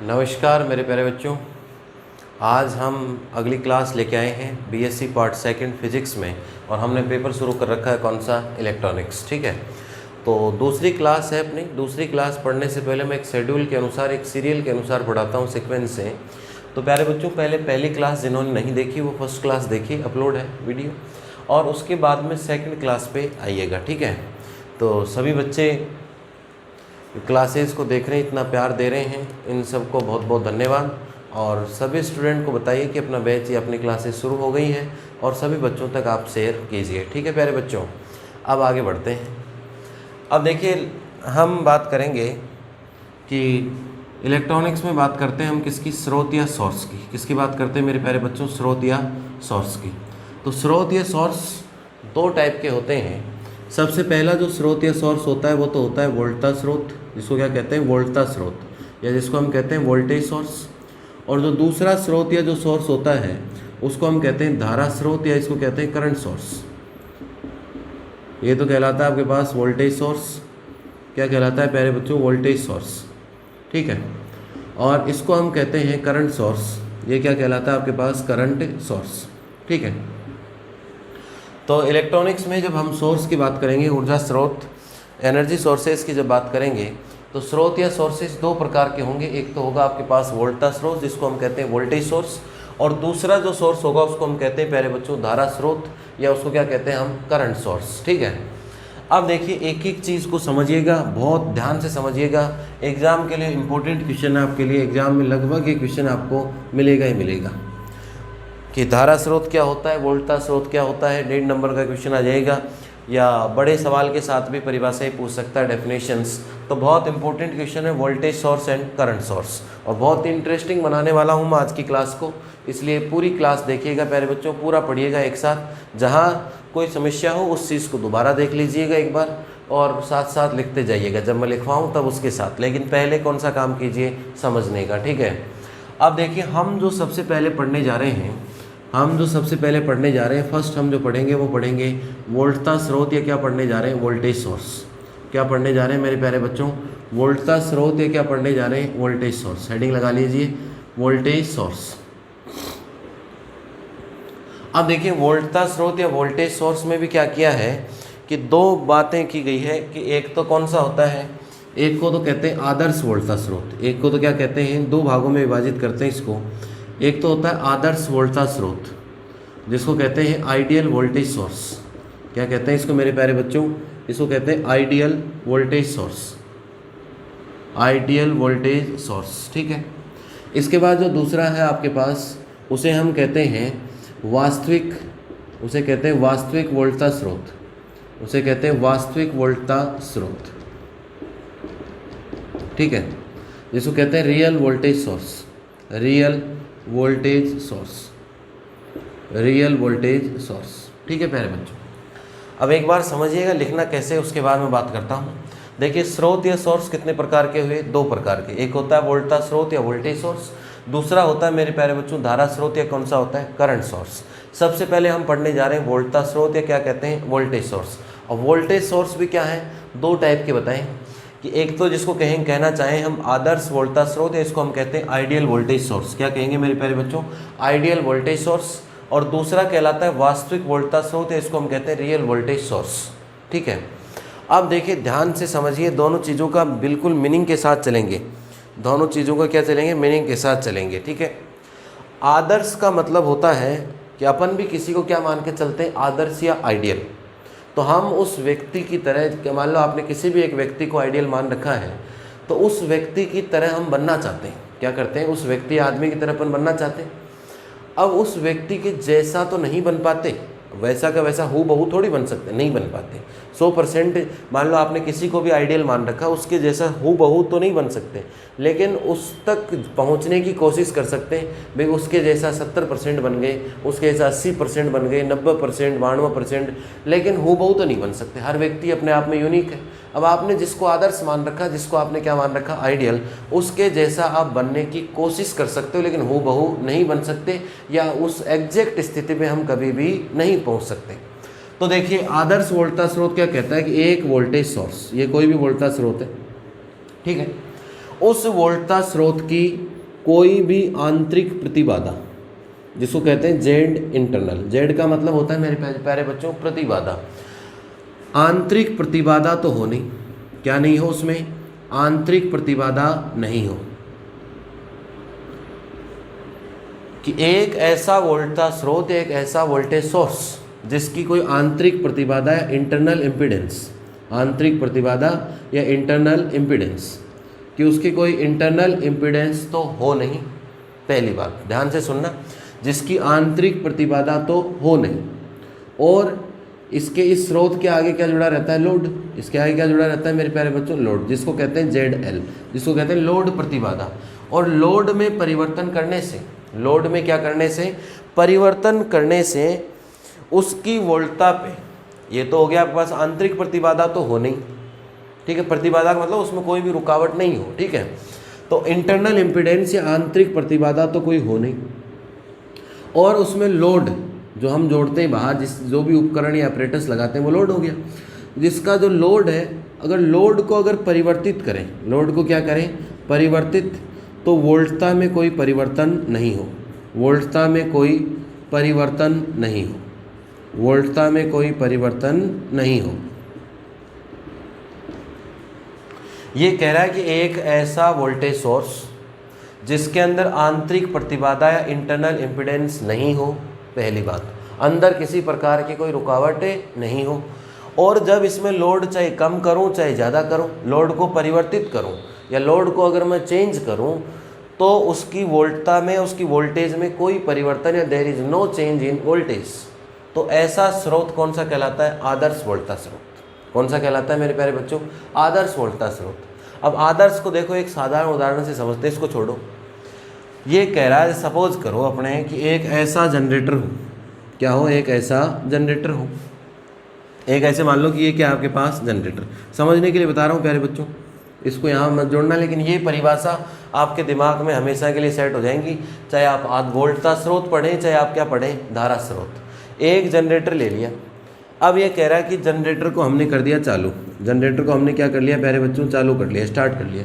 नमस्कार मेरे प्यारे बच्चों। आज हम अगली क्लास लेके आए हैं बीएससी पार्ट सेकंड फिजिक्स में, और हमने पेपर शुरू कर रखा है कौन सा, इलेक्ट्रॉनिक्स। ठीक है, तो दूसरी क्लास है अपनी। दूसरी क्लास पढ़ने से पहले मैं एक शेड्यूल के अनुसार, एक सीरियल के अनुसार पढ़ाता हूँ, सीक्वेंस से। तो प्यारे बच्चों, पहले पहली क्लास जिन्होंने नहीं देखी वो फर्स्ट क्लास देखी, अपलोड है वीडियो, और उसके बाद में सेकेंड क्लास पे आइएगा। ठीक है, तो सभी बच्चे क्लासेस को देख रहे हैं, इतना प्यार दे रहे हैं, इन सबको बहुत बहुत धन्यवाद। और सभी स्टूडेंट को बताइए कि अपना बैच या अपनी क्लासेस शुरू हो गई हैं, और सभी बच्चों तक आप शेयर कीजिए। ठीक है प्यारे बच्चों, अब आगे बढ़ते हैं। अब देखिए, हम बात करेंगे कि इलेक्ट्रॉनिक्स में बात करते हैं हम किसकी, स्रोत या सोर्स की। किसकी बात करते हैं मेरे प्यारे बच्चों, स्रोत या सोर्स की। तो स्रोत या सोर्स दो टाइप के होते हैं। सबसे पहला जो स्रोत या सोर्स होता है वो तो होता है वोल्टा स्रोत, जिसको क्या कहते हैं, वोल्टा स्रोत, या जिसको हम कहते हैं वोल्टेज सोर्स। और जो दूसरा स्रोत या जो सोर्स होता है उसको हम कहते हैं धारा स्रोत, या इसको कहते हैं करंट सोर्स। ये तो कहलाता है आपके पास वोल्टेज सोर्स। क्या कहलाता है प्यारे बच्चों, वोल्टेज सोर्स। ठीक है, और इसको हम कहते हैं करंट सोर्स। ये क्या कहलाता है आपके पास, करंट सोर्स। ठीक है, तो इलेक्ट्रॉनिक्स में जब हम सोर्स की बात करेंगे, ऊर्जा स्रोत, एनर्जी सोर्सेज की जब बात करेंगे, तो स्रोत या सोर्सेज दो प्रकार के होंगे। एक तो होगा आपके पास वोल्टा स्रोत, जिसको हम कहते हैं वोल्टेज सोर्स, और दूसरा जो सोर्स होगा उसको हम कहते हैं प्यारे बच्चों धारा स्रोत, या उसको क्या कहते हैं हम, करंट सोर्स। ठीक है, अब देखिए एक एक चीज़ को समझिएगा, बहुत ध्यान से समझिएगा। एग्जाम के लिए इंपॉर्टेंट क्वेश्चन है आपके लिए, एग्जाम में लगभग ये क्वेश्चन आपको मिलेगा ही मिलेगा कि धारा स्रोत क्या होता है, वोल्टा स्रोत क्या होता है। 1.5 नंबर का क्वेश्चन आ जाएगा, या बड़े सवाल के साथ भी परिभाषाएं पूछ सकता है, डेफिनेशंस। तो बहुत इंपॉर्टेंट क्वेश्चन है voltage source and current source, और बहुत इंटरेस्टिंग बनाने वाला हूँ मैं आज की क्लास को, इसलिए पूरी क्लास देखिएगा प्यारे बच्चों, पूरा पढ़िएगा एक साथ। जहाँ कोई समस्या हो उस चीज़ को दोबारा देख लीजिएगा एक बार, और साथ साथ लिखते जाइएगा, जब मैं लिखवाऊँ तब उसके साथ। लेकिन पहले कौन सा काम कीजिए, समझने का। ठीक है, अब देखिए हम जो सबसे पहले पढ़ने जा रहे हैं, फर्स्ट हम जो पढ़ेंगे वो पढ़ेंगे वोल्टा स्रोत, या क्या पढ़ने जा रहे हैं, वोल्टेज सोर्स। क्या पढ़ने जा रहे हैं मेरे प्यारे बच्चों, वोल्टा स्रोत, या क्या पढ़ने जा रहे हैं, वोल्टेज सोर्स। हेडिंग लगा लीजिए, वोल्टेज सोर्स। अब देखिए वोल्टा स्रोत या वोल्टेज सोर्स में भी क्या किया है कि दो बातें की गई है, कि एक तो कौन सा होता है, एक को तो कहते हैं आदर्श वोल्टा स्रोत, एक को तो क्या कहते हैं, दो भागों में विभाजित करते हैं इसको। एक तो होता है आदर्श वोल्टा स्रोत, जिसको कहते हैं आइडियल वोल्टेज सोर्स। क्या कहते हैं इसको मेरे प्यारे बच्चों, इसको कहते हैं ideal voltage source, ideal voltage source. ठीक है, इसके बाद जो दूसरा है आपके पास, उसे हम कहते हैं वास्तविक, उसे कहते हैं वास्तविक वोल्टा स्रोत, उसे कहते हैं वास्तविक वोल्टा स्रोत। ठीक है, जिसको कहते हैं real voltage source, real voltage source, real voltage source. ठीक है प्यारे बच्चों, अब एक बार समझिएगा लिखना कैसे, उसके बाद मैं बात करता हूँ। देखिए स्रोत या सोर्स कितने प्रकार के हुए, दो प्रकार के। एक होता है वोल्टा स्रोत या वोल्टेज सोर्स, दूसरा होता है मेरे प्यारे बच्चों धारा स्रोत, या कौन सा होता है, करंट सोर्स। सबसे पहले हम पढ़ने जा रहे हैं वोल्टा स्रोत, या क्या कहते हैं, वोल्टेज सोर्स। और वोल्टेज सोर्स भी क्या है, दो टाइप के बताएं, कि एक तो जिसको कहना चाहें हम आदर्श वोल्टा स्रोत, या इसको हम कहते हैं आइडियल वोल्टेज सोर्स। क्या कहेंगे मेरे प्यारे बच्चों, आइडियल वोल्टेज सोर्स। और दूसरा कहलाता है वास्तविक वोल्टा स्रोत, या इसको हम कहते हैं रियल वोल्टेज सोर्स। ठीक है, अब देखिए ध्यान से समझिए, दोनों चीज़ों का बिल्कुल मीनिंग के साथ चलेंगे, दोनों चीज़ों का क्या चलेंगे, मीनिंग के साथ चलेंगे। ठीक है, आदर्श का मतलब होता है कि अपन भी किसी को क्या मान के चलते हैं, आदर्श या आइडियल। तो हम उस व्यक्ति की तरह, मान लो आपने किसी भी एक व्यक्ति को आइडियल मान रखा है, तो उस व्यक्ति की तरह हम बनना चाहते हैं। क्या करते हैं, उस व्यक्ति आदमी की तरह अपन बनना चाहते हैं। अब उस व्यक्ति के जैसा तो नहीं बन पाते, वैसा का वैसा हूबहू थोड़ी बन सकते, नहीं बन पाते। 100% मान लो आपने किसी को भी आइडियल मान रखा, उसके जैसा हूबहू तो नहीं बन सकते, लेकिन उस तक पहुंचने की कोशिश कर सकते हैं। भाई उसके जैसा 70% बन गए, उसके जैसा 80% बन गए, 90%, 92%, लेकिन हूबहू तो नहीं बन सकते। हर व्यक्ति अपने आप में यूनिक है। अब आपने जिसको आदर्श मान रखा, जिसको आपने क्या मान रखा, आइडियल, उसके जैसा आप बनने की कोशिश कर सकते हो, लेकिन हूबहू नहीं बन सकते, या उस एग्जैक्ट स्थिति में हम कभी भी नहीं पहुंच सकते। तो देखिए आदर्श वोल्टा स्रोत क्या कहता है कि एक वोल्टेज सोर्स, ये कोई भी वोल्टा स्रोत है, ठीक है, उस वोल्टता स्रोत की कोई भी आंतरिक प्रतिबाधा, जिसको कहते हैं जेड इंटरनल, जेड का मतलब होता है मेरे प्यारे बच्चों प्रतिबाधा, आंतरिक प्रतिबाधा तो हो नहीं, क्या नहीं हो उसमें, आंतरिक प्रतिबाधा नहीं हो, कि एक ऐसा वोल्टता स्रोत, एक ऐसा वोल्टेज सोर्स जिसकी कोई आंतरिक प्रतिबाधा या इंटरनल इम्पीडेंस, आंतरिक प्रतिबाधा या इंटरनल इम्पीडेंस, कि उसकी कोई इंटरनल इम्पीडेंस तो हो नहीं। पहली बात ध्यान से सुनना, जिसकी आंतरिक प्रतिबाधा तो हो नहीं, और इसके इस स्रोत के आगे क्या जुड़ा रहता है, लोड, इसके आगे क्या जुड़ा रहता है मेरे प्यारे बच्चों, लोड, जिसको कहते हैं ZL, जिसको कहते हैं लोड प्रतिबाधा। और लोड में परिवर्तन करने से, लोड में क्या करने से, परिवर्तन करने से उसकी वोल्टता पे, ये तो हो गया आपके पास आंतरिक प्रतिबाधा तो हो नहीं, ठीक है, प्रतिबाधा का मतलब उसमें कोई भी रुकावट नहीं हो, ठीक है, तो इंटरनल इम्पीडेंस या आंतरिक प्रतिबाधा तो कोई हो नहीं, और उसमें लोड जो हम जोड़ते हैं बाहर, जो भी उपकरण या ऑपरेटर्स लगाते हैं वो लोड हो गया, जिसका जो लोड है, अगर लोड को अगर परिवर्तित करें, लोड को क्या करें, परिवर्तित, तो वोल्टता में कोई परिवर्तन नहीं हो, वोल्टता में कोई परिवर्तन नहीं हो, वोल्टता में कोई परिवर्तन नहीं हो। ये कह रहा है कि एक ऐसा वोल्टेज सोर्स जिसके अंदर आंतरिक प्रतिबाधा या इंटरनल इम्पीडेंस नहीं हो, पहली बात, अंदर किसी प्रकार की कोई रुकावटें नहीं हो, और जब इसमें लोड चाहे कम करूं चाहे ज़्यादा करूं, लोड को परिवर्तित करूं या लोड को अगर मैं चेंज करूं, तो उसकी वोल्टता में, उसकी वोल्टेज में कोई परिवर्तन या there is no change in voltage, तो ऐसा स्रोत कौन सा कहलाता है, आदर्श वोल्टता स्रोत। कौन सा कहलाता है मेरे प्यारे बच्चों, आदर्श वोल्टता स्रोत। अब आदर्श को देखो एक साधारण उदाहरण से समझते हैं, इसको छोड़ो। ये कह रहा है, सपोज करो अपने कि एक ऐसा जनरेटर हो, क्या हो, एक ऐसा जनरेटर हो, एक ऐसे मान लो कि ये क्या आपके पास जनरेटर, समझने के लिए बता रहा हूँ प्यारे बच्चों, इसको यहाँ मत जोड़ना, लेकिन ये परिभाषा आपके दिमाग में हमेशा के लिए सेट हो जाएंगी, चाहे आप वोल्टता स्रोत पढ़ें चाहे आप क्या पढ़ें, धारा स्रोत। एक जनरेटर ले लिया, अब ये कह रहा है कि जनरेटर को हमने कर दिया चालू, जनरेटर को हमने क्या कर लिया प्यारे बच्चों, चालू कर लिया, स्टार्ट कर लिया,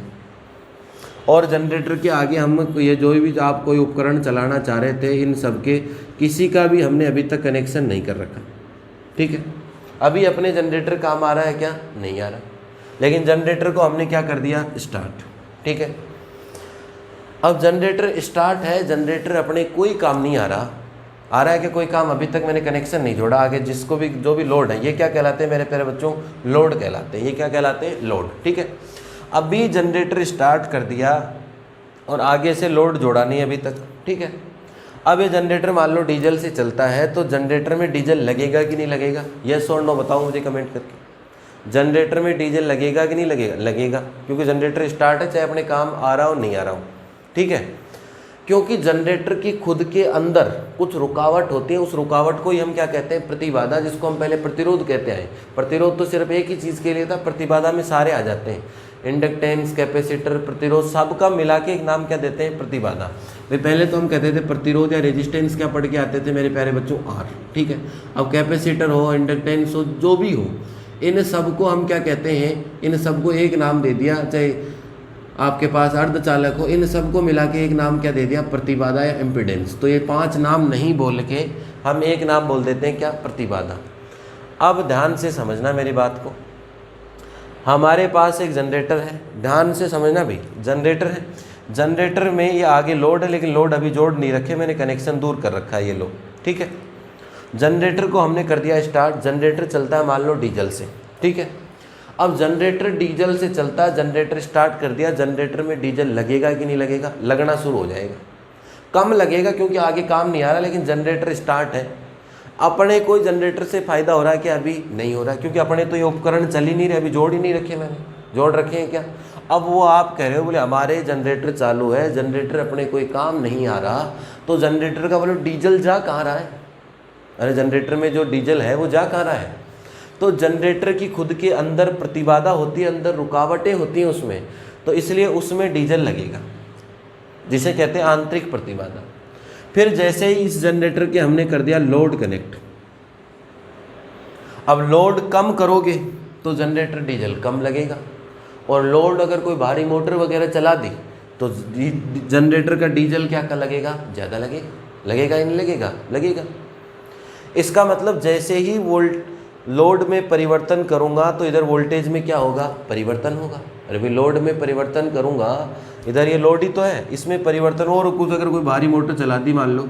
और जनरेटर के आगे हम ये जो भी आप कोई उपकरण चलाना चाह रहे थे, इन सब के किसी का भी हमने अभी तक कनेक्शन नहीं कर रखा, ठीक है, अभी अपने जनरेटर काम आ रहा है क्या, नहीं आ रहा, लेकिन जनरेटर को हमने क्या कर दिया, स्टार्ट, ठीक है। अब जनरेटर स्टार्ट है, जनरेटर अपने कोई काम नहीं आ रहा है कि कोई काम, अभी तक मैंने कनेक्शन नहीं जोड़ा आगे, जिसको भी जो भी लोड है, ये क्या कहलाते हैं मेरे प्यारे बच्चों, लोड कहलाते हैं, ये क्या कहलाते हैं, लोड, ठीक है। अभी जनरेटर स्टार्ट कर दिया और आगे से लोड जोड़ा नहीं अभी तक, ठीक है। अब ये जनरेटर मान लो डीजल से चलता है, तो जनरेटर में डीजल लगेगा कि नहीं लगेगा, यस और नो बताओ मुझे कमेंट करके, जनरेटर में डीजल लगेगा कि नहीं लगेगा, लगेगा, क्योंकि जनरेटर स्टार्ट है, चाहे अपने काम आ रहा हो नहीं आ रहा हो, ठीक है, क्योंकि जनरेटर की खुद के अंदर कुछ रुकावट होती है, उस रुकावट को ही हम क्या कहते हैं, प्रतिबाधा, जिसको हम पहले प्रतिरोध कहते हैं। प्रतिरोध तो सिर्फ एक ही चीज़ के लिए था, प्रतिबाधा में सारे आ जाते हैं, इंडक्टेंस, कैपेसिटर, प्रतिरोध, सबका मिला के एक नाम क्या देते हैं, प्रतिबाधा। भाई पहले तो हम कहते थे प्रतिरोध या रेजिस्टेंस, क्या पढ़ के आते थे मेरे प्यारे बच्चों, आर, ठीक है। अब कैपेसिटर हो, इंडक्टेंस हो, जो भी हो, इन सबको हम क्या कहते हैं, इन सबको एक नाम दे दिया, चाहे आपके पास अर्धचालक हो, इन सबको मिला के एक नाम क्या दे दिया, प्रतिबाधा या इम्पीडेंस। तो ये 5 नाम नहीं बोल के हम एक नाम बोल देते हैं क्या, प्रतिबाधा। अब ध्यान से समझना मेरी बात को, हमारे पास एक जनरेटर है, ध्यान से समझना भाई, जनरेटर है, जनरेटर में ये आगे लोड है, लेकिन लोड अभी जोड़ नहीं रखे, मैंने कनेक्शन दूर कर रखा है ये लो, ठीक है। जनरेटर को हमने कर दिया स्टार्ट, जनरेटर चलता है मान लो डीजल से, ठीक है। अब जनरेटर डीजल से चलता है, जनरेटर स्टार्ट कर दिया, जनरेटर में डीजल लगेगा कि नहीं लगेगा, लगना शुरू हो जाएगा, कम लगेगा क्योंकि आगे काम नहीं आ रहा, लेकिन जनरेटर स्टार्ट है। अपने कोई जनरेटर से फ़ायदा हो रहा है कि अभी नहीं हो रहा है, क्योंकि अपने तो ये उपकरण चल ही नहीं रहे, अभी जोड़ ही नहीं रखे, मैंने जोड़ रखे हैं क्या। अब वो आप कह रहे हो बोले हमारे जनरेटर चालू है, जनरेटर अपने कोई काम नहीं आ रहा, तो जनरेटर का बोलो डीजल जा कहाँ रहा है, अरे जनरेटर में जो डीजल है वो जा कहाँ रहा है। तो जनरेटर की खुद के अंदर प्रतिबाधा होती है, अंदर रुकावटें होती हैं उसमें, तो इसलिए उसमें डीजल लगेगा, जिसे कहते हैं आंतरिक प्रतिबाधा। फिर जैसे ही इस जनरेटर के हमने कर दिया लोड कनेक्ट, अब लोड कम करोगे तो जनरेटर डीजल कम लगेगा, और लोड अगर कोई भारी मोटर वगैरह चला दी तो जनरेटर का डीजल क्या का लगेगा, ज़्यादा लगेगा, लगेगा या नहीं लगेगा, लगेगा। इसका मतलब जैसे ही लोड में परिवर्तन करूंगा तो इधर वोल्टेज में क्या होगा, परिवर्तन होगा। अरे भाई लोड में परिवर्तन करूंगा, इधर ये लोड ही तो है, इसमें परिवर्तन, और कुछ अगर कोई भारी मोटर चला दी मान लो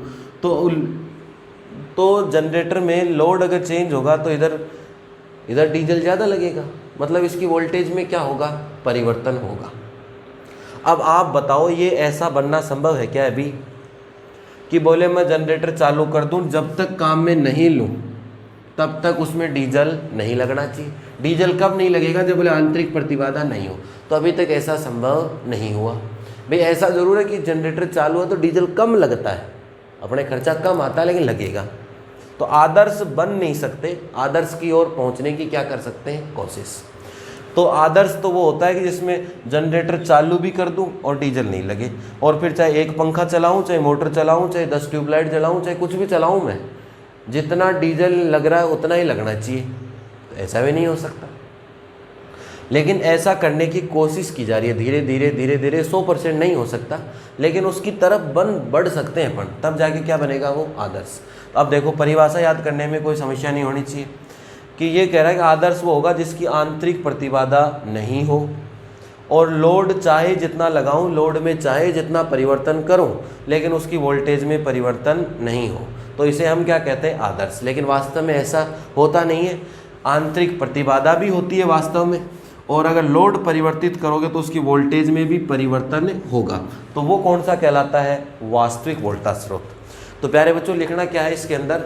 तो जनरेटर में लोड अगर चेंज होगा तो इधर डीजल ज़्यादा लगेगा, मतलब इसकी वोल्टेज में क्या होगा, परिवर्तन होगा। अब आप बताओ ये ऐसा बनना संभव है क्या अभी कि बोले मैं जनरेटर चालू कर दूं, जब तक काम में नहीं लूं तब तक उसमें डीजल नहीं लगना चाहिए। डीजल कब नहीं लगेगा, जब बोले आंतरिक प्रतिबाधा नहीं हो। तो अभी तक ऐसा संभव नहीं हुआ। भाई ऐसा ज़रूर है कि जनरेटर चालू है तो डीजल कम लगता है, अपने खर्चा कम आता है लेकिन लगेगा। तो आदर्श बन नहीं सकते, आदर्श की ओर पहुंचने की क्या कर सकते हैं, कोशिश। तो आदर्श तो वो होता है कि जिसमें जनरेटर चालू भी कर दूं और डीजल नहीं लगे, और फिर चाहे एक पंखा चलाऊं, चाहे मोटर चलाऊं, चाहे 10 ट्यूबलाइट जलाऊं, चाहे कुछ भी चलाऊं, मैं जितना डीजल लग रहा है उतना ही लगना चाहिए। तो ऐसा भी नहीं हो सकता, लेकिन ऐसा करने की कोशिश की जा रही है, धीरे धीरे धीरे धीरे। 100% नहीं हो सकता, लेकिन उसकी तरफ बढ़ सकते हैं अपन, तब जाके क्या बनेगा, वो आदर्श। अब देखो परिभाषा याद करने में कोई समस्या नहीं होनी चाहिए कि ये कह रहा है कि आदर्श वो होगा जिसकी आंतरिक प्रतिबाधा नहीं हो और लोड चाहे जितना लगाऊं, लोड में चाहे जितना परिवर्तन करूं, लेकिन उसकी वोल्टेज में परिवर्तन नहीं हो, तो इसे हम क्या कहते हैं, आदर्श। लेकिन वास्तव में ऐसा होता नहीं है, आंतरिक प्रतिबाधा भी होती है वास्तव में, और अगर लोड परिवर्तित करोगे तो उसकी वोल्टेज में भी परिवर्तन होगा। तो वो कौन सा कहलाता है, वास्तविक वोल्टेज स्रोत। तो प्यारे बच्चों लिखना क्या है इसके अंदर,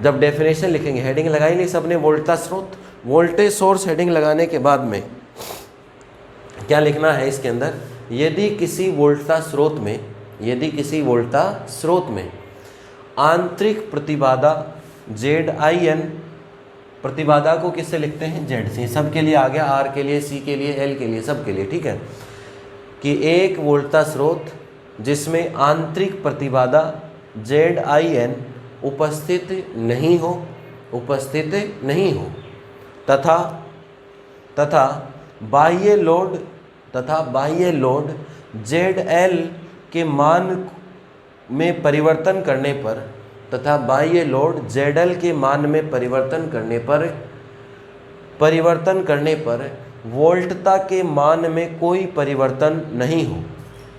जब डेफिनेशन लिखेंगे, हेडिंग लगाई नहीं सबने, वोल्टेज स्रोत, वोल्टेज सोर्स हेडिंग लगाने के बाद में क्या लिखना है इसके अंदर, यदि किसी वोल्टेज स्रोत में आंतरिक प्रतिबाधा ZIN, प्रतिबाधा को किससे लिखते हैं, Z से, सब के लिए आ गया, R के लिए, C के लिए, L के लिए, सब के लिए, ठीक है, कि एक वोल्टेज स्रोत जिसमें आंतरिक प्रतिबाधा ZIN उपस्थित नहीं हो तथा बाह्य लोड ZL के मान में परिवर्तन करने पर, तथा बाह्य लोड ZL के मान में परिवर्तन करने पर वोल्टता के मान में कोई परिवर्तन नहीं हो,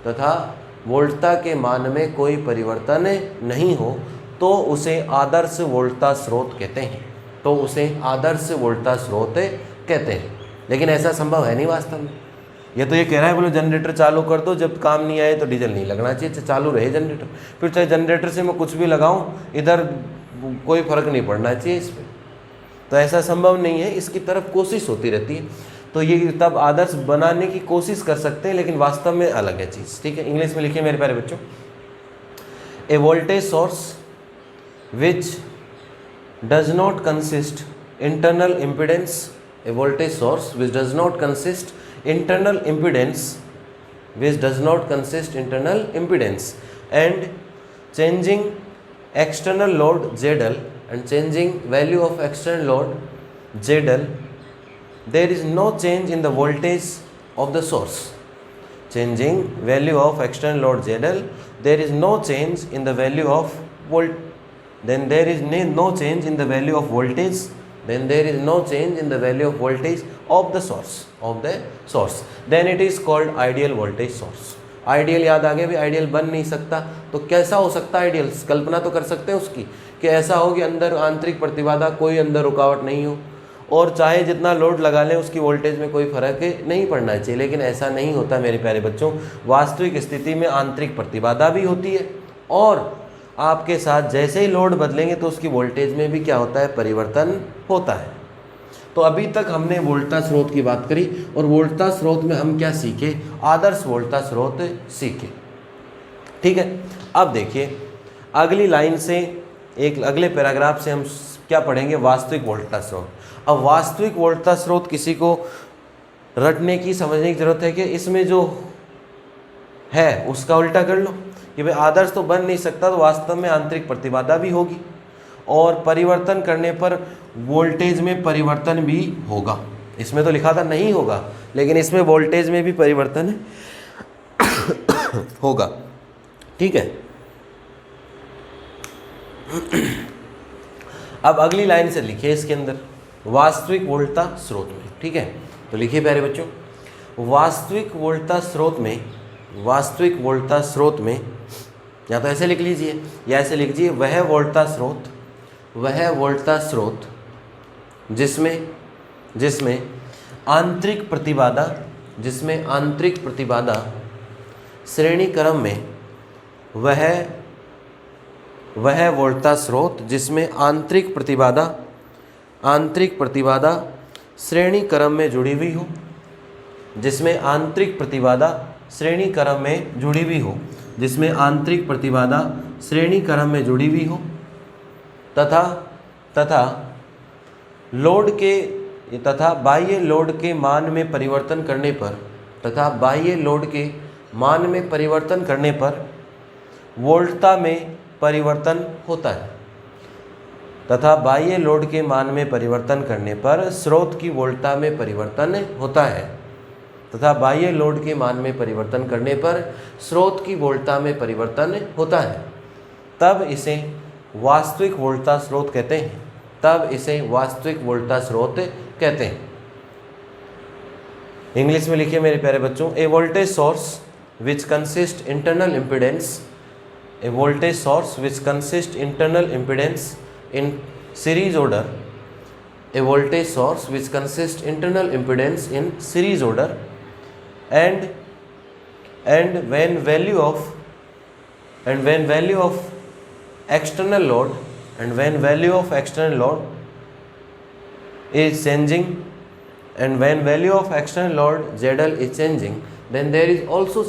तथा वोल्टता के मान में कोई परिवर्तन नहीं हो, तो उसे आदर्श वोल्टेज स्रोत कहते हैं। तो उसे आदर्श वोल्टेज स्रोत कहते हैं। लेकिन ऐसा संभव है नहीं वास्तव में। ये तो ये कह रहा है बोलो जनरेटर चालू कर दो, जब काम नहीं आए तो डीजल नहीं लगना चाहिए, चालू रहे जनरेटर, फिर चाहे जनरेटर से मैं कुछ भी लगाऊं इधर कोई फर्क नहीं पड़ना चाहिए इस पर। तो ऐसा संभव नहीं है, इसकी तरफ कोशिश होती रहती है। तो ये तब आदर्श बनाने की कोशिश कर सकते हैं, लेकिन वास्तव में अलग है चीज़, ठीक है। इंग्लिश में लिखिए मेरे प्यारे बच्चों, a voltage source which does not consist internal impedance, a voltage source which does not consist internal impedance and changing external load ZL and changing value of external load ZL, there is no change in the voltage of the source. Changing value of external load ZL, there is no change in the value of then there is no change in the value of voltage, then there is no change in the value of voltage of the source, then it is called ideal voltage source. Ideal याद आ गया भी, ideal बन नहीं सकता तो कैसा हो सकता है आइडियल, कल्पना तो कर सकते हैं उसकी कि ऐसा हो कि अंदर आंतरिक प्रतिबाधा, कोई अंदर रुकावट नहीं हो, और चाहे जितना लोड लगा लें उसकी वोल्टेज में कोई फर्क नहीं पड़ना चाहिए। लेकिन ऐसा नहीं होता मेरे प्यारे बच्चों। वास्तविक स्थिति में आंतरिक प्रतिबाधा भी होती है, और आपके साथ जैसे ही लोड बदलेंगे तो उसकी वोल्टेज में भी क्या होता है, परिवर्तन होता है। तो अभी तक हमने वोल्टेज स्रोत की बात करी, और वोल्टेज स्रोत में हम क्या सीखे, आदर्श वोल्टेज स्रोत सीखे, ठीक है। अब देखिए अगली लाइन से, एक अगले पैराग्राफ से हम क्या पढ़ेंगे, वास्तविक वोल्टेज स्रोत। अब वास्तविक वोल्टेज स्रोत किसी को रटने की, समझने की जरूरत है कि इसमें जो है उसका उल्टा कर लो कि भाई आदर्श तो बन नहीं सकता, तो वास्तव में आंतरिक प्रतिबाधा भी होगी और परिवर्तन करने पर वोल्टेज में परिवर्तन भी होगा। इसमें तो लिखा था नहीं होगा, लेकिन इसमें वोल्टेज में भी परिवर्तन होगा। ठीक है। अब अगली लाइन से लिखिए इसके अंदर वास्तविक वोल्टता स्रोत में। ठीक है, तो लिखिए प्यारे बच्चों, वास्तविक वोल्टता स्रोत में, वास्तविक वोल्टता स्रोत में, या तो ऐसे लिख लीजिए या ऐसे लिख लीजिए, वह वोल्टता स्रोत, वह वोल्टता स्रोत जिसमें आंतरिक प्रतिबाधा, जिसमें आंतरिक प्रतिबाधा श्रेणी क्रम में, वह वोल्टता स्रोत जिसमें आंतरिक प्रतिबाधा श्रेणी क्रम में जुड़ी हुई हो, जिसमें आंतरिक प्रतिबाधा श्रेणी क्रम में जुड़ी हुई हो, जिसमें आंतरिक प्रतिबाधा श्रेणी क्रम में जुड़ी हुई हो, तथा लोड के तथा बाह्य लोड के मान में परिवर्तन करने पर, तथा बाह्य लोड के मान में परिवर्तन करने पर वोल्टता में परिवर्तन होता है, तथा बाह्य लोड के मान में परिवर्तन करने पर स्रोत की वोल्टता में परिवर्तन होता है, तथा बाह्य लोड के मान में परिवर्तन करने पर स्रोत की वोल्टता में परिवर्तन होता है, तब इसे वास्तविक वोल्टता स्रोत कहते हैं, तब इसे वास्तविक वोल्टता स्रोत कहते हैं। इंग्लिश में लिखिए मेरे प्यारे बच्चों, a voltage source which consist internal impedance, a voltage source which consists internal impedance in series order, a voltage source which consists internal impedance in series order, and when value of external load, and when value of external load is changing, and when value of external load ZL is changing, then there is also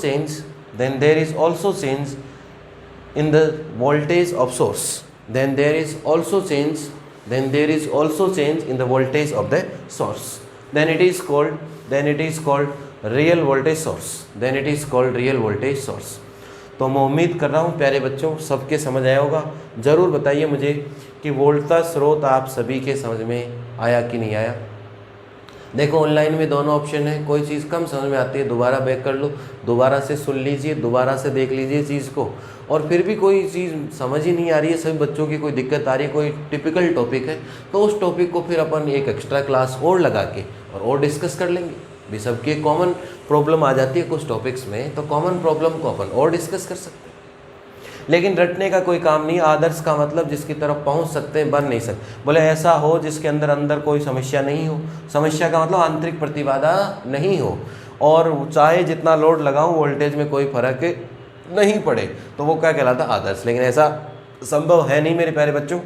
change in the voltage of source, then there is also change in the voltage of the source, then it is called real voltage source, then it is called real voltage source। तो मैं उम्मीद कर रहा हूँ प्यारे बच्चों सबके समझ आया होगा। ज़रूर बताइए मुझे कि वोल्टता स्रोत आप सभी के समझ में आया कि नहीं आया। देखो ऑनलाइन में दोनों ऑप्शन है, कोई चीज़ कम समझ में आती है दोबारा बैक कर लो, दोबारा से सुन लीजिए, दोबारा से देख लीजिए चीज़ को, और फिर भी कोई चीज़ समझ ही नहीं आ रही है, सभी बच्चों की कोई दिक्कत आ रही है, कोई टिपिकल टॉपिक है, तो उस टॉपिक को फिर अपन एक एक्स्ट्रा क्लास और लगा के और डिस्कस कर लेंगे। भी सबकी कॉमन प्रॉब्लम आ जाती है कुछ टॉपिक्स में, तो कॉमन प्रॉब्लम को अपन और डिस्कस कर सकते हैं। लेकिन रटने का कोई काम नहीं। आदर्श का मतलब जिसकी तरफ पहुंच सकते हैं, बन नहीं सकते। बोले ऐसा हो जिसके अंदर कोई समस्या नहीं हो। समस्या का मतलब आंतरिक प्रतिबाधा नहीं हो, और चाहे जितना लोड लगाऊं वोल्टेज में कोई फर्क नहीं पड़े, तो वो क्या कहलाता है? आदर्श। लेकिन ऐसा संभव है नहीं मेरे प्यारे बच्चों।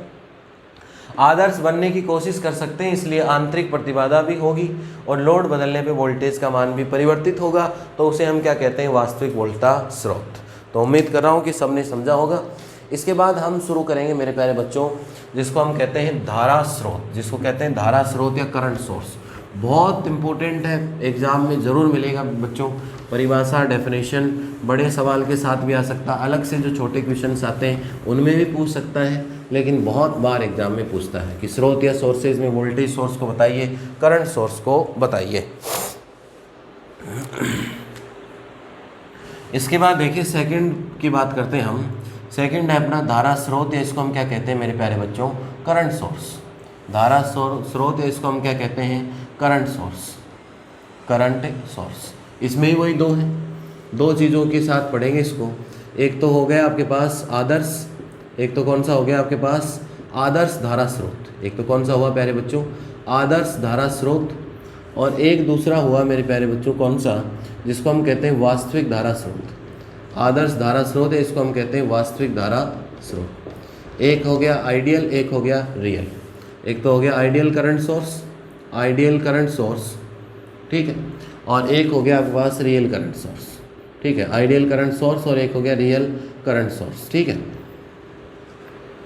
आदर्श बनने की कोशिश कर सकते हैं, इसलिए आंतरिक प्रतिबाधा भी होगी और लोड बदलने पे वोल्टेज का मान भी परिवर्तित होगा, तो उसे हम क्या कहते हैं? वास्तविक वोल्टता स्रोत। तो उम्मीद कर रहा हूँ कि सबने समझा होगा। इसके बाद हम शुरू करेंगे मेरे प्यारे बच्चों जिसको हम कहते हैं धारा स्रोत, जिसको कहते हैं धारा स्रोत या करंट सोर्स। बहुत इंपॉर्टेंट है, एग्जाम में ज़रूर मिलेगा बच्चों। परिभाषा, डेफिनेशन बड़े सवाल के साथ भी आ सकता है, अलग से जो छोटे क्वेश्चंस आते हैं उनमें भी पूछ सकता है, लेकिन बहुत बार एग्जाम में पूछता है कि स्रोत या सोर्सेज में वोल्टेज सोर्स को बताइए, करंट सोर्स को बताइए। इसके बाद देखिए सेकंड की बात करते हैं हम। सेकंड है अपना धारा स्रोत, या इसको हम क्या कहते हैं मेरे प्यारे बच्चों? Current source. धारा स्रोत या इसको हम क्या कहते हैं? Current source. करंट सोर्स, इसमें ही वही दो हैं, दो चीज़ों के साथ पढ़ेंगे इसको। एक तो हो गया आपके पास आदर्श, एक तो कौन सा हो गया आपके पास? आदर्श धारा स्रोत। एक तो कौन सा हुआ प्यारे बच्चों? आदर्श धारा स्रोत। और एक दूसरा हुआ मेरे प्यारे बच्चों कौन सा? जिसको हम कहते हैं वास्तविक धारा स्रोत। आदर्श धारा स्रोत है, इसको हम कहते हैं वास्तविक धारा स्रोत। एक हो गया आइडियल, एक हो गया रियल। एक तो हो गया ideal current source, ideal current source, ठीक है, और एक हो गया आपके पास रियल करंट सोर्स, ठीक है। आइडियल करंट सोर्स और एक हो गया रियल करंट सोर्स, ठीक है।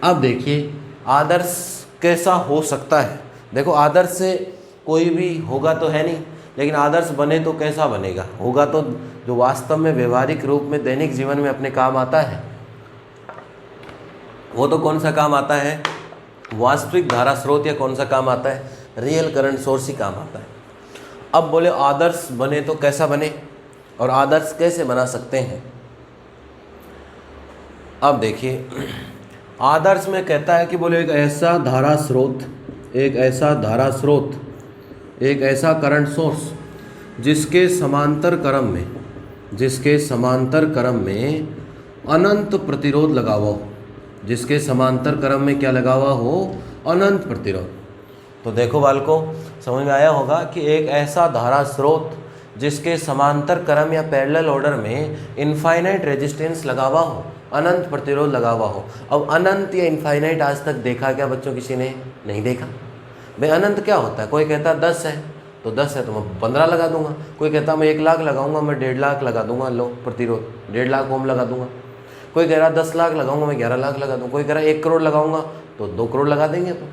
अब देखिए आदर्श कैसा हो सकता है। देखो आदर्श से कोई भी होगा तो है नहीं, लेकिन आदर्श बने तो कैसा बनेगा? होगा तो जो वास्तव में व्यवहारिक रूप में दैनिक जीवन में अपने काम आता है। वो तो कौन सा काम आता है? वास्तविक धारा स्रोत, या कौन सा काम आता है? रियल करंट सोर्स ही काम आता है। अब बोले आदर्श बने तो कैसा बने और आदर्श कैसे बना सकते हैं। अब देखिए आदर्श में कहता है कि बोले एक ऐसा धारा स्रोत, एक ऐसा धारा स्रोत, एक ऐसा करंट सोर्स जिसके समांतर क्रम में अनंत प्रतिरोध लगा हुआ हो, जिसके समांतर क्रम में क्या लगा हुआ हो, अनंत प्रतिरोध। तो देखो बालकों समझ में आया होगा कि एक ऐसा धारा स्रोत जिसके समांतर क्रम या पैरेलल ऑर्डर में इनफाइनाइट रेजिस्टेंस लगा हुआ हो, अनंत प्रतिरोध लगा हुआ हो। अब अनंत या इनफाइनाइट आज तक देखा क्या बच्चों, किसी ने नहीं देखा। भाई अनंत क्या होता है, कोई कहता है 10 है तो 10 है तो मैं 15 लगा दूंगा, कोई कहता है मैं 1 लाख लगाऊंगा मैं 1.5 लाख लगा दूंगा, लो प्रतिरोध 1.5 लाख ओम लगा दूंगा। कोई कह रहा 10 लाख लगाऊंगा मैं 11 लाख लगा दूंगा, कोई कह रहा 1 करोड़ लगाऊंगा तो 2 करोड़ लगा देंगे अपन।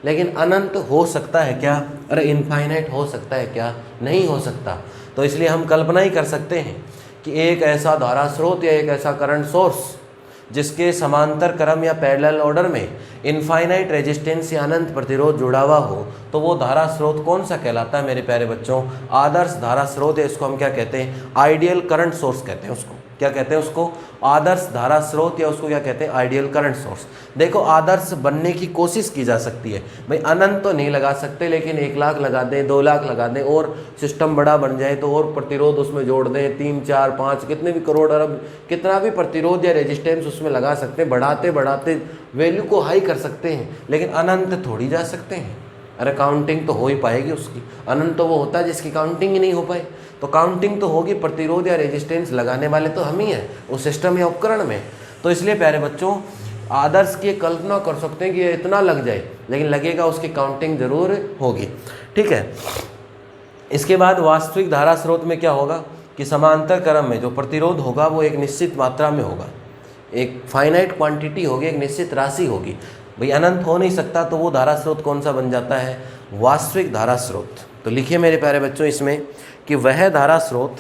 लेकिन अनंत हो सकता है क्या, अरे इनफाइनाइट हो सकता है क्या, नहीं हो सकता। तो इसलिए हम कल्पना ही कर सकते हैं कि एक ऐसा धारा स्रोत या एक ऐसा करंट सोर्स जिसके समांतर क्रम या पैरेलल ऑर्डर में इनफाइनाइट रेजिस्टेंस या अनंत प्रतिरोध जुड़ा हुआ हो, तो वो धारा स्रोत कौन सा कहलाता है मेरे प्यारे बच्चों, आदर्श धारा स्रोत है। इसको हम क्या कहते हैं, आइडियल करंट सोर्स कहते हैं उसको। क्या कहते हैं उसको, आदर्श धारा स्रोत, या उसको क्या कहते हैं, आइडियल करंट सोर्स। देखो आदर्श बनने की कोशिश की जा सकती है, भाई अनंत तो नहीं लगा सकते, लेकिन 1 लाख लगा दें, 2 लाख लगा दें, और सिस्टम बड़ा बन जाए तो और प्रतिरोध उसमें जोड़ दें, 3 4 5 कितने भी करोड़ अरब कितना भी प्रतिरोध या रेजिस्टेंस उसमें लगा सकते हैं, बढ़ाते बढ़ाते वैल्यू को हाई कर सकते हैं। लेकिन अनंत थोड़ी जा सकते हैं, अरे काउंटिंग तो हो ही पाएगी उसकी। अनंत तो वो होता है जिसकी काउंटिंग ही नहीं हो पाए, तो काउंटिंग तो होगी, प्रतिरोध या रेजिस्टेंस लगाने वाले तो हम ही हैं उस सिस्टम या उपकरण में। तो इसलिए प्यारे बच्चों आदर्श की कल्पना कर सकते हैं कि ये इतना लग जाए, लेकिन लगेगा उसकी काउंटिंग जरूर होगी, ठीक है। इसके बाद वास्तविक धारा स्रोत में क्या होगा कि समांतर क्रम में जो प्रतिरोध होगा वो एक निश्चित मात्रा में होगा, एक फाइनाइट क्वांटिटी होगी, एक निश्चित राशि होगी। भाई अनंत हो नहीं सकता, तो वो धारा स्रोत कौन सा बन जाता है, वास्तविक धारा स्रोत। तो लिखिए मेरे प्यारे बच्चों इसमें कि वह धारा स्रोत,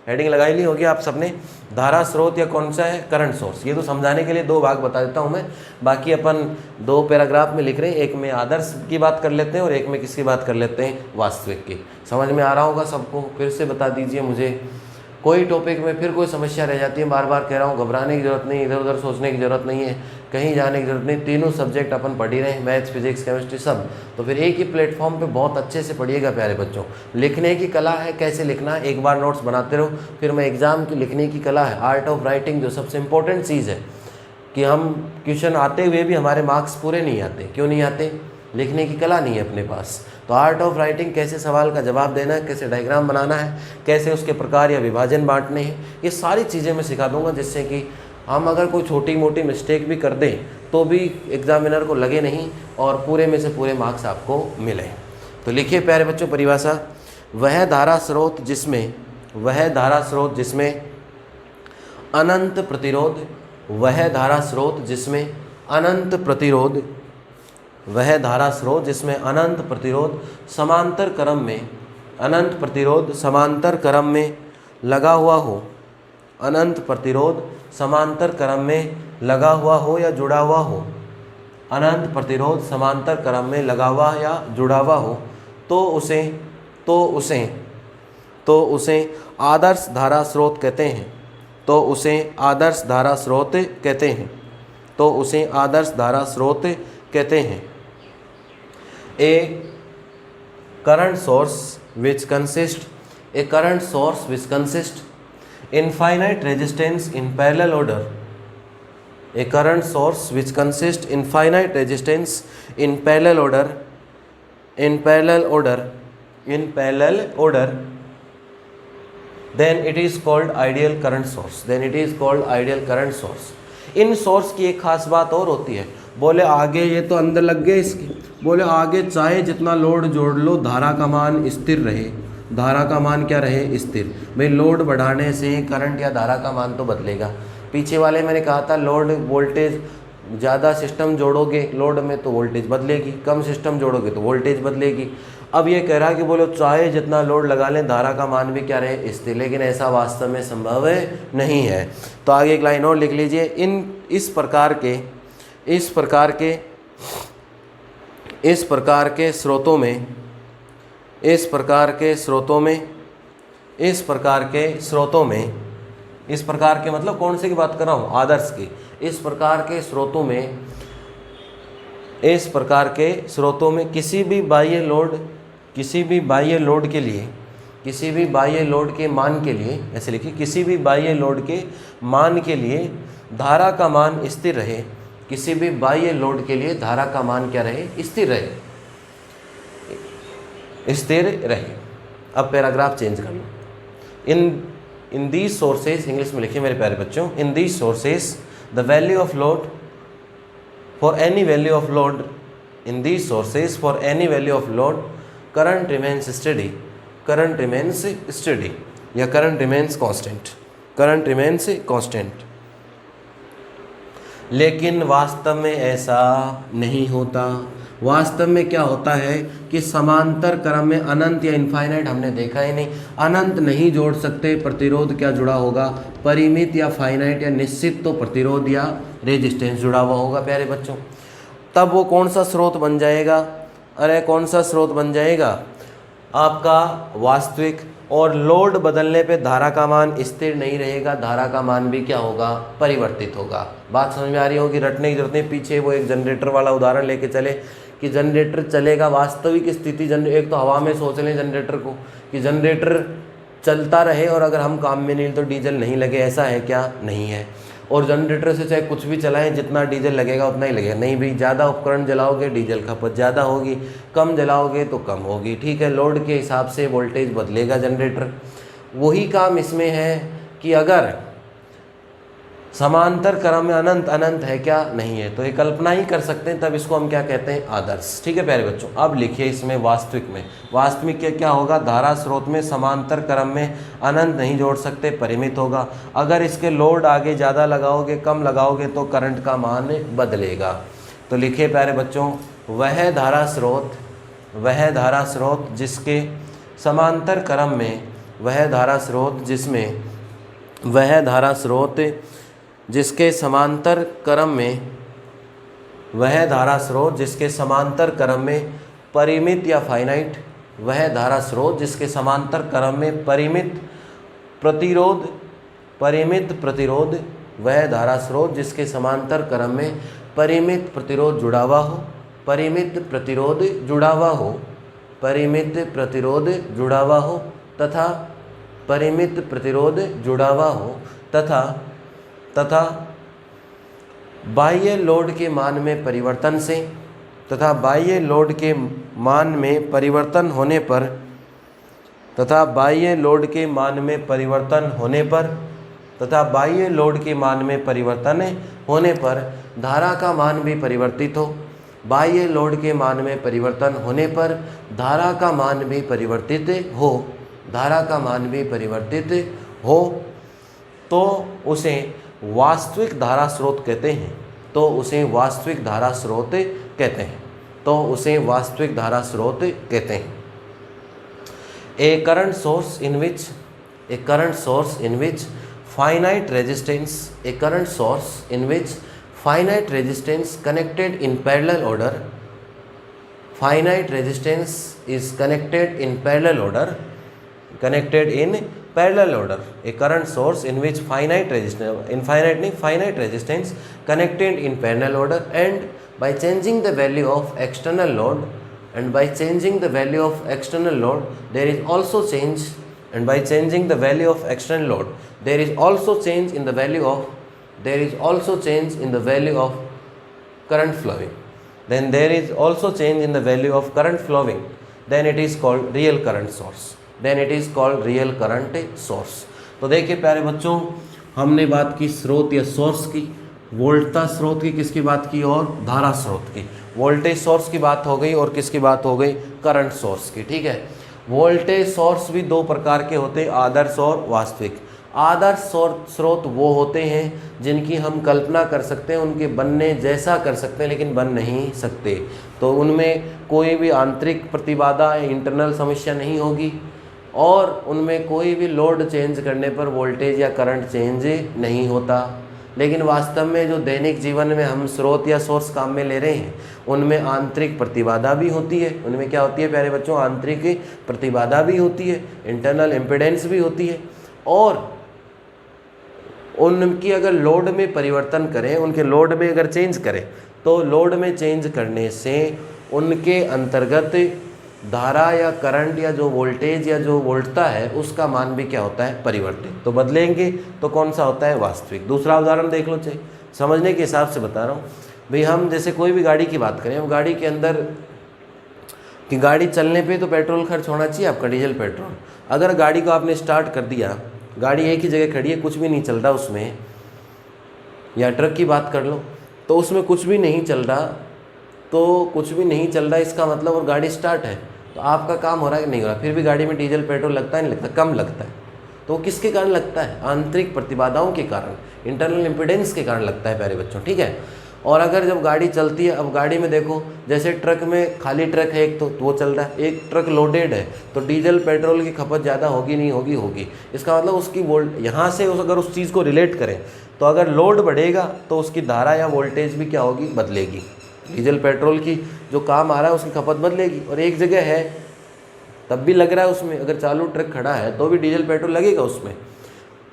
हेडिंग लगाई ली होगी आप सबने, धारा स्रोत या कौन सा है, करंट सोर्स। ये तो समझाने के लिए 2 भाग बता देता हूँ मैं, बाकी अपन 2 पैराग्राफ में लिख रहे हैं, एक में आदर्श की बात कर लेते हैं और एक में किसकी बात कर लेते हैं, वास्तविक की। समझ में आ रहा होगा सबको, फिर से बता दीजिए मुझे। कोई टॉपिक में फिर कोई समस्या रह जाती है, बार बार कह रहा हूँ, घबराने की जरूरत नहीं, इधर उधर सोचने की जरूरत नहीं है, कहीं जाने की जरूरत नहीं। तीनों सब्जेक्ट अपन पढ़ ही रहे हैं, मैथ्स फिजिक्स केमिस्ट्री सब, तो फिर एक ही प्लेटफॉर्म पे बहुत अच्छे से पढ़िएगा प्यारे बच्चों। लिखने की कला है, कैसे लिखना है, एक बार नोट्स बनाते रहो, फिर मैं एग्जाम की लिखने की कला है, आर्ट ऑफ राइटिंग, जो सबसे इंपॉर्टेंट चीज़ है कि हम क्वेश्चन आते हुए भी हमारे मार्क्स पूरे नहीं आते। क्यों नहीं आते, लिखने की कला नहीं है अपने पास। तो आर्ट ऑफ राइटिंग, कैसे सवाल का जवाब देना है, कैसे डायग्राम बनाना है, कैसे उसके प्रकार या विभाजन बांटने हैं, ये सारी चीज़ें मैं सिखा दूंगा, जिससे कि हम अगर कोई छोटी मोटी मिस्टेक भी कर दें तो भी एग्जामिनर को लगे नहीं और पूरे में से पूरे मार्क्स आपको मिले। तो लिखिए प्यारे बच्चों परिभाषा, वह धारा स्रोत जिसमें अनंत प्रतिरोध, वह धारा स्रोत जिसमें अनंत प्रतिरोध, वह धारा स्रोत जिसमें अनंत प्रतिरोध समांतर क्रम में, अनंत प्रतिरोध समांतर क्रम में लगा हुआ हो, अनंत प्रतिरोध समांतर क्रम में लगा हुआ हो या जुड़ा हुआ हो, अनंत प्रतिरोध समांतर क्रम में लगा हुआ या जुड़ा हुआ हो, तो उसे आदर्श धारा स्रोत कहते हैं। तो उसे आदर्श धारा स्रोत कहते हैं। तो उसे आदर्श धारा स्रोत कहते हैं। A current source which consists infinite resistance in parallel order. A current source which consists infinite resistance in parallel order, then it is called ideal current source. In source की एक खास बात और होती है, बोले आगे ये तो अंदर लग गए इसके, बोले आगे चाहे जितना लोड जोड़ लो धारा का मान स्थिर रहे। धारा का मान क्या रहे, स्थिर। भाई लोड बढ़ाने से करंट या धारा का मान तो बदलेगा। पीछे वाले मैंने कहा था लोड वोल्टेज ज़्यादा सिस्टम जोड़ोगे लोड में तो वोल्टेज बदलेगी, कम सिस्टम जोड़ोगे तो वोल्टेज बदलेगी। अब ये कह रहा है कि बोलो चाहे जितना लोड लगा लें धारा का मान भी क्या रहे, स्थिर, लेकिन ऐसा वास्तव में संभव नहीं है। तो आगे एक लाइन और लिख लीजिए, इस प्रकार के स्रोतों में इस प्रकार के स्रोतों में, इस प्रकार के मतलब कौन से की बात कर रहा हूँ, आदर्श की। इस प्रकार के स्रोतों में किसी भी बाह्य लोड के मान के लिए, ऐसे लिखिए, किसी भी बाह्य लोड के मान के लिए धारा का मान स्थिर रहे, किसी भी बाह्य लोड के लिए धारा का मान क्या रहे, स्थिर रहे। अब पैराग्राफ चेंज कर लो। इन दीज सोर्सेज, इंग्लिश में लिखिए मेरे प्यारे बच्चों, in these sources the value of load for any value of load, in these sources for any value of load current remains study या करंट रिमेन्स कांस्टेंट। लेकिन वास्तव में ऐसा नहीं होता। वास्तव में क्या होता है कि समांतर क्रम में अनंत या इनफाइनाइट हमने देखा ही नहीं, अनंत नहीं जोड़ सकते, प्रतिरोध क्या जुड़ा होगा, परिमित या फाइनाइट या निश्चित तो प्रतिरोध या रेजिस्टेंस जुड़ा हुआ होगा प्यारे बच्चों। तब वो कौन सा स्रोत बन जाएगा, अरे कौन सा स्रोत बन जाएगा, आपका वास्तविक। और लोड बदलने पे धारा का मान स्थिर नहीं रहेगा, धारा का मान भी क्या होगा, परिवर्तित होगा। बात समझ में आ रही होगी, रटने की जरूरत नहीं। पीछे वो एक जनरेटर वाला उदाहरण लेके चले कि जनरेटर चलेगा, वास्तविक स्थिति एक तो हवा में सोच लें जनरेटर को कि जनरेटर चलता रहे और अगर हम काम में नहीं तो डीजल नहीं लगे, ऐसा है क्या, नहीं है। और जनरेटर से चाहे कुछ भी चलाएं, जितना डीजल लगेगा उतना ही लगेगा, नहीं भाई, ज़्यादा उपकरण जलाओगे डीजल खपत ज़्यादा होगी, कम जलाओगे तो कम होगी, ठीक है। लोड के हिसाब से वोल्टेज बदलेगा जनरेटर। वही काम इसमें है कि अगर समांतर क्रम में अनंत है क्या, नहीं है, तो ये कल्पना ही कर सकते हैं, तब इसको हम क्या कहते हैं, आदर्श। ठीक है प्यारे बच्चों। अब लिखिए इसमें वास्तविक क्या होगा, धारा स्रोत में समांतर क्रम में अनंत नहीं जोड़ सकते, परिमित होगा। अगर इसके लोड आगे ज़्यादा लगाओगे कम लगाओगे तो करंट का मान बदलेगा। तो लिखिए प्यारे बच्चों, वह धारा स्रोत जिसके समांतर क्रम में, वह धारा स्रोत जिसके समांतर क्रम में परिमित या फाइनाइट, वह धारा स्रोत जिसके समांतर क्रम में परिमित प्रतिरोध, वह धारा स्रोत जिसके समांतर क्रम में परिमित प्रतिरोध जुड़ा हुआ हो, तथा बाह्य लोड के मान में परिवर्तन से, तथा बाह्य लोड के मान में परिवर्तन होने पर, धारा का मान भी परिवर्तित हो, बाह्य लोड के मान में परिवर्तन होने पर धारा का मान भी परिवर्तित हो, तो उसे वास्तविक धारा स्रोत कहते हैं। A current source in which finite resistance connected in parallel order, a current source in which finite resistance connected in parallel order, and by changing the value of external load, there is also change in the value of current flowing. Then there is also change in the value of current flowing. Then it is called real current source. तो देखिए प्यारे बच्चों, हमने बात की स्रोत या source की, वोल्टेज स्रोत की, किसकी बात की, और धारा स्रोत की। वोल्टेज सोर्स की बात हो गई और किसकी बात हो गई, करंट सोर्स की। ठीक है। वोल्टेज सोर्स भी दो प्रकार के होते हैं, आदर्श और वास्तविक। आदर्श स्रोत वो होते हैं जिनकी हम कल्पना कर सकते हैं, उनके बनने जैसा कर सकते हैं लेकिन बन नहीं सकते। तो उनमें कोई भी आंतरिक प्रतिबाधा या इंटरनल समस्या नहीं होगी और उनमें कोई भी लोड चेंज करने पर वोल्टेज या करंट चेंज नहीं होता। लेकिन वास्तव में जो दैनिक जीवन में हम स्रोत या सोर्स काम में ले रहे हैं उनमें आंतरिक प्रतिबाधा भी होती है। उनमें क्या होती है प्यारे बच्चों? आंतरिक प्रतिबाधा भी होती है, इंटरनल इम्पिडेंस भी होती है। और उनकी अगर लोड में परिवर्तन करें, उनके लोड में अगर चेंज करें, तो लोड में चेंज करने से उनके अंतर्गत धारा या करंट या जो वोल्टेज या जो वोल्टता है उसका मान भी क्या होता है? परिवर्तित। तो बदलेंगे तो कौन सा होता है? वास्तविक। दूसरा उदाहरण देख लो, चाहिए समझने के हिसाब से बता रहा हूँ भाई। हम जैसे कोई भी गाड़ी की बात करें, हम गाड़ी के अंदर कि गाड़ी चलने पे तो पेट्रोल खर्च होना चाहिए आपका, डीजल पेट्रोल। अगर गाड़ी को आपने स्टार्ट कर दिया, गाड़ी एक ही जगह खड़ी है, कुछ भी नहीं चल रहा उसमें, या ट्रक की बात कर लो तो उसमें कुछ भी नहीं चल रहा, तो कुछ भी नहीं चल रहा इसका मतलब और गाड़ी स्टार्ट है, तो आपका काम हो रहा है कि नहीं हो रहा? फिर भी गाड़ी में डीजल पेट्रोल लगता है नहीं लगता? कम लगता है। तो वो किसके कारण लगता है? आंतरिक प्रतिबाधाओं के कारण, इंटरनल इम्पिडेंस के कारण लगता है प्यारे बच्चों, ठीक है। और अगर जब गाड़ी चलती है, अब गाड़ी में देखो जैसे ट्रक में खाली ट्रक है एक, तो वो चल रहा है, एक ट्रक लोडेड है, तो डीजल पेट्रोल की खपत ज़्यादा होगी नहीं होगी? होगी। इसका मतलब उसकी यहाँ से अगर उस चीज़ को रिलेट करें तो अगर लोड बढ़ेगा तो उसकी धारा या वोल्टेज भी क्या होगी? बदलेगी। डीजल पेट्रोल की जो काम आ रहा है उसकी खपत बदलेगी। और एक जगह है तब भी लग रहा है उसमें, अगर चालू ट्रक खड़ा है तो भी डीजल पेट्रोल लगेगा उसमें,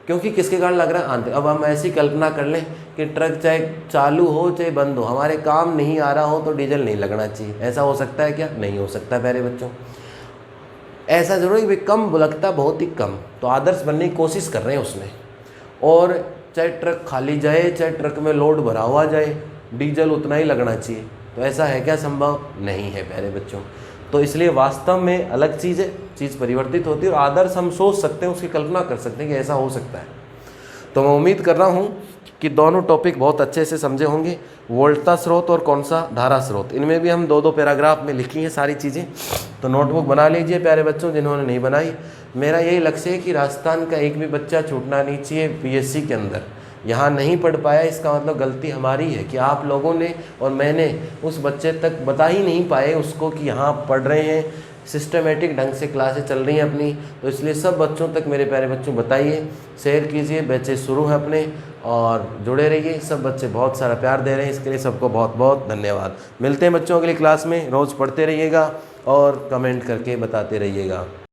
क्योंकि किसके कारण लग रहा है? आंतरिक। अब हम ऐसी कल्पना कर लें कि ट्रक चाहे चालू हो चाहे बंद हो, हमारे काम नहीं आ रहा हो तो डीजल नहीं लगना चाहिए। ऐसा हो सकता है क्या? नहीं हो सकता प्यारे बच्चों। ऐसा जरूर है कि कम लगता, बहुत ही कम, तो आदर्श बनने की कोशिश कर रहे हैं उसमें। और चाहे ट्रक खाली जाए चाहे ट्रक में लोड भरा हुआ जाए, डीजल उतना ही लगना चाहिए। तो ऐसा है क्या? संभव नहीं है प्यारे बच्चों। तो इसलिए वास्तव में अलग चीज़ है, चीज़ परिवर्तित होती है, और आदर्श हम सोच सकते हैं, उसकी कल्पना कर सकते हैं कि ऐसा हो सकता है। तो मैं उम्मीद कर रहा हूँ कि दोनों टॉपिक बहुत अच्छे से समझे होंगे। वोल्टता स्रोत और कौन सा? धारा स्रोत। इनमें भी हम 2-2 पैराग्राफ में लिखी हैं सारी चीज़ें, तो नोटबुक बना लीजिए प्यारे बच्चों जिन्होंने नहीं बनाई। मेरा यही लक्ष्य है कि राजस्थान का एक भी बच्चा छूटना नहीं चाहिए पीएससी के अंदर। यहाँ नहीं पढ़ पाया इसका मतलब गलती हमारी है कि आप लोगों ने और मैंने उस बच्चे तक बता ही नहीं पाए उसको कि यहाँ पढ़ रहे हैं, सिस्टमेटिक ढंग से क्लासें चल रही हैं अपनी। तो इसलिए सब बच्चों तक मेरे प्यारे बच्चों बताइए, शेयर कीजिए, बैचेस शुरू हैं अपने, और जुड़े रहिए। सब बच्चे बहुत सारा प्यार दे रहे हैं, इसके लिए सबको बहुत बहुत धन्यवाद। मिलते हैं बच्चों अगली क्लास में। रोज़ पढ़ते रहिएगा और कमेंट करके बताते रहिएगा।